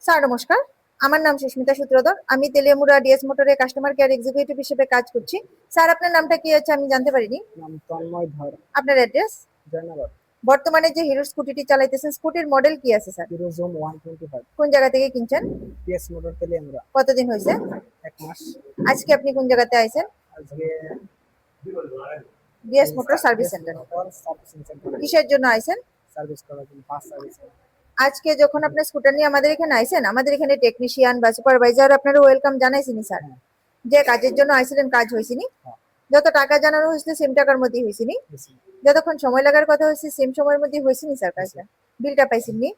Sir নমস্কার, আমার নাম সুস্মিতা সূত্রধর। আমি তেলিয়ামুড়া ডিএস মোটরে কাস্টমার কেয়ার এক্সিকিউটিভ হিসেবে কাজ করছি। স্যার আপনার নামটা কি আছে আমি জানতে পারিনি। নাম তন্ময় ধর। আপনার অ্যাড্রেস? জয়নগর। বর্তমানে যে হিরো স্কুটিটি চালাইতেছেন, স্কুটির মডেল কি আছে স্যার? Hero zoom 125। কোন জায়গা থেকে কিনছেন? DS motor Teliamura. কতদিন হয়েছে? 1 মাস। আজকে আপনি কোন জায়গাতে আইছেন? আজকে DS motor service centre. Servicing centre কিসের জন্য আইছেন? সার্ভিস করার জন্য, ফাস্ট সার্ভিস। আজকে যখন আপনি স্কুটার নিয়ে আমাদের এখানে আইছেন, আমাদের এখানে টেকনিশিয়ান বা সুপারভাইজার আপনারা ওয়েলকাম জানাইছিনি স্যার? হ্যাঁ। যে কাজের জন্য আইছিলেন কাজ হয়েছিনি? হ্যাঁ। যত টাকা জানানো হয়েছিল সেম টাকার মধ্যেই হয়েছিনি? যতক্ষণ সময় লাগার কথা হয়েছে সেম সময়ের মধ্যে হয়েছিনি স্যার কাজটা? বিলটা পাইছেননি?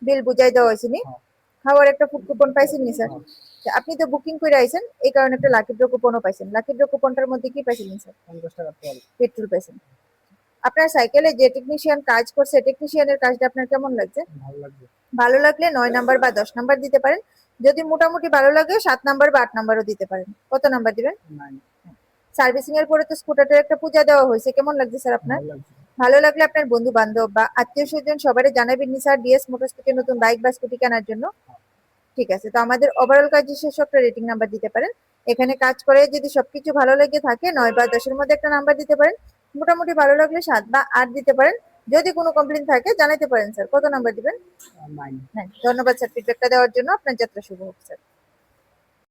বিল বুঝাই দেওয়া হয়েছিনি? হ্যাঁ। খাওয়ার একটা ফুড কুপন পাইছেননি স্যার? হ্যাঁ। আপনি তো বুকিং করে আইছেন, এই কারণে একটা লাকি ড্র কুপনও পাইছেন। লাকি ড্র কুপনটার মধ্যে কি পাইছিলেন স্যার? 50 টাকা তেল। পেট্রোল পাইছেন। আপনার সাইকেলে যে টেকনিশিয়ান কাজ করছে, টেকনিশিয়ানের কাজটা আপনার কেমন লাগছে? ভালো লাগছে। ভালো লাগলে 9 নাম্বার বা 10 নাম্বার দিতে পারেন। যদি মোটামুটি ভালো লাগে 7 নাম্বার বা 8 নাম্বারও দিতে পারেন। কত নাম্বার দিবেন? 9। সার্ভিসিং এর পরে তো স্কুটারটার একটা পূজা দেওয়া হয়েছে, কেমন লাগছে স্যার আপনার? ভালো লাগছে। ভালো লাগলে আপনার বন্ধু বান্ধব বা আত্মীয় স্বজন সবারই জানাবেন নি স্যার ডিএস মোটরস থেকে নতুন বাইক বা স্কুটি কেনার জন্য। ঠিক আছে, তো আমাদের ওভারঅল কাজ শেষে একটা রেটিং নাম্বার দিতে পারেন। এখানে কাজ করে যদি সবকিছু ভালো লেগে থাকে 9 বা 10 এর মধ্যে একটা নাম্বার দিতে পারেন। মোটামুটি ভালো লাগলে 7 বা 8 দিতে পারেন। যদি কোনো কমপ্লেইন থাকে জানাতে পারেন স্যার। কত নাম্বার দিবেন? 9। হ্যাঁ, ধন্যবাদ স্যার ফিডব্যাকটা দেওয়ার জন্য। আপনার যাত্রা শুভ হোক স্যার।